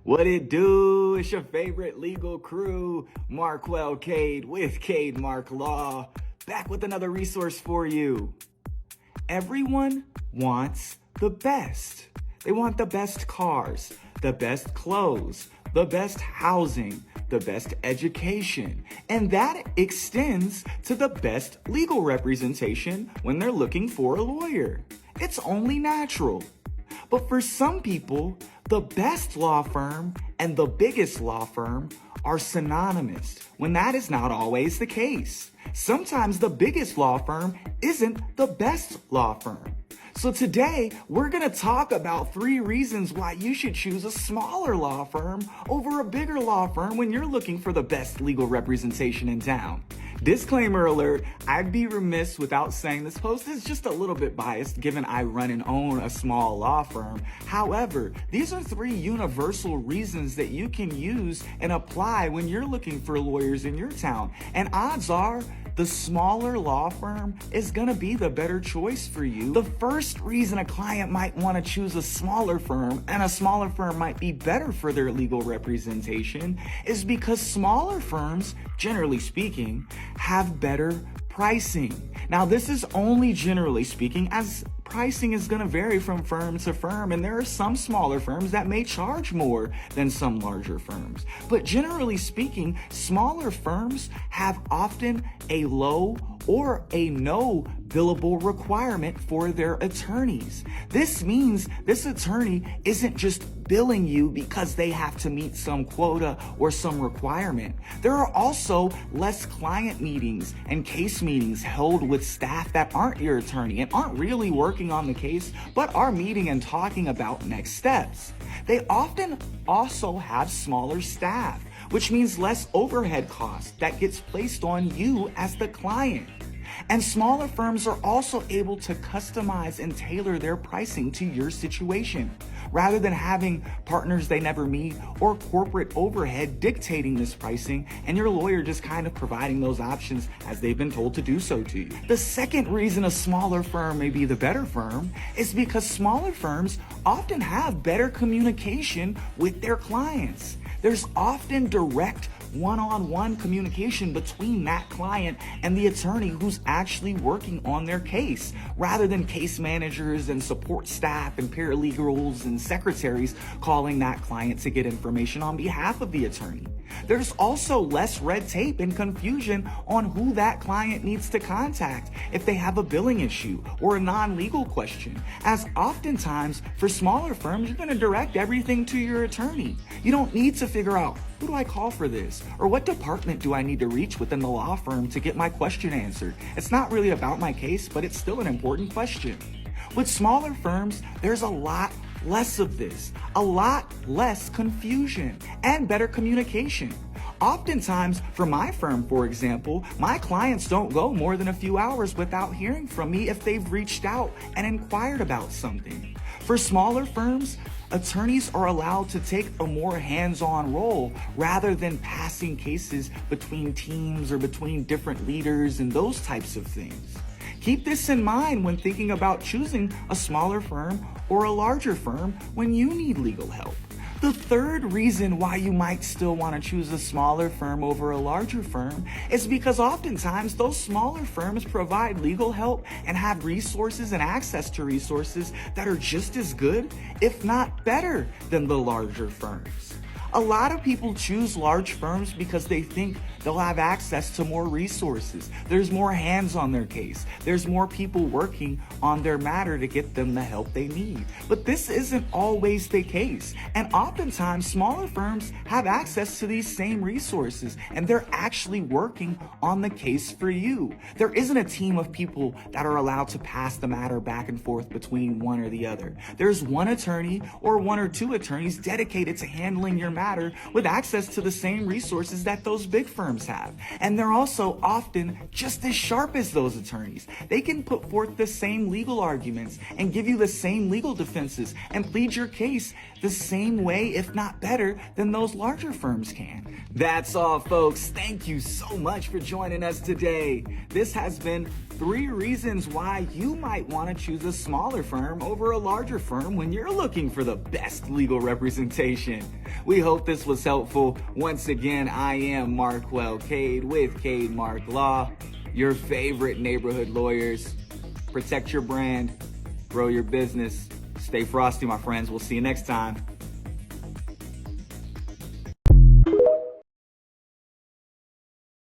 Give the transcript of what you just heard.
What it do? It's your favorite legal crew, Markwell Cade with Cade Mark Law, back with another resource for you. Everyone wants the best. They want the best cars, the best clothes, the best housing, the best education, and that extends to the best legal representation when they're looking for a lawyer. It's only natural. But for some people, the best law firm and the biggest law firm are synonymous, when that is not always the case. Sometimes the biggest law firm isn't the best law firm. So today, we're gonna talk about 3 reasons why you should choose a smaller law firm over a bigger law firm when you're looking for the best legal representation in town. Disclaimer alert, I'd be remiss without saying this post is just a little bit biased given I run and own a small law firm. However, these are 3 universal reasons that you can use and apply when you're looking for lawyers in your town. And odds are, the smaller law firm is gonna be the better choice for you. The first reason a client might wanna choose a smaller firm and a smaller firm might be better for their legal representation is because smaller firms, generally speaking, have better pricing. Now, this is only generally speaking, as pricing is going to vary from firm to firm, and there are some smaller firms that may charge more than some larger firms. But generally speaking, smaller firms have often a low or a no billable requirement for their attorneys. This means this attorney isn't just billing you because they have to meet some quota or some requirement. There are also less client meetings and case meetings held with staff that aren't your attorney and aren't really working on the case, but are meeting and talking about next steps. They often also have smaller staff, which means less overhead costs that gets placed on you as the client. And smaller firms are also able to customize and tailor their pricing to your situation, rather than having partners they never meet or corporate overhead dictating this pricing and your lawyer just kind of providing those options as they've been told to do so to you. The second reason a smaller firm may be the better firm is because smaller firms often have better communication with their clients. There's often direct one-on-one communication between that client and the attorney who's actually working on their case, rather than case managers and support staff and paralegals and secretaries calling that client to get information on behalf of the attorney. There's also less red tape and confusion on who that client needs to contact if they have a billing issue or a non-legal question, as oftentimes for smaller firms, you're going to direct everything to your attorney. You don't need to figure out, who do I call for this? Or what department do I need to reach within the law firm to get my question answered? It's not really about my case, but it's still an important question. With smaller firms, there's a lot less of this, a lot less confusion, and better communication. Oftentimes, for my firm, for example, my clients don't go more than a few hours without hearing from me if they've reached out and inquired about something. For smaller firms, attorneys are allowed to take a more hands-on role rather than passing cases between teams or between different leaders and those types of things. Keep this in mind when thinking about choosing a smaller firm or a larger firm when you need legal help. The third reason why you might still want to choose a smaller firm over a larger firm is because oftentimes those smaller firms provide legal help and have resources and access to resources that are just as good, if not better, than the larger firms. A lot of people choose large firms because they think they'll have access to more resources. There's more hands on their case. There's more people working on their matter to get them the help they need. But this isn't always the case. And oftentimes, smaller firms have access to these same resources, and they're actually working on the case for you. There isn't a team of people that are allowed to pass the matter back and forth between one or the other. There's one attorney or 1 or 2 attorneys dedicated to handling your matter matter with access to the same resources that those big firms have. And they're also often just as sharp as those attorneys. They can put forth the same legal arguments and give you the same legal defenses and plead your case the same way, if not better, than those larger firms can. That's all, folks. Thank you so much for joining us today. This has been 3 reasons why you might want to choose a smaller firm over a larger firm when you're looking for the best legal representation. We hope this was helpful. Once again, I am Markwell Cade with Cade Mark Law, your favorite neighborhood lawyers. Protect your brand, grow your business. Stay frosty, my friends. We'll see you next time.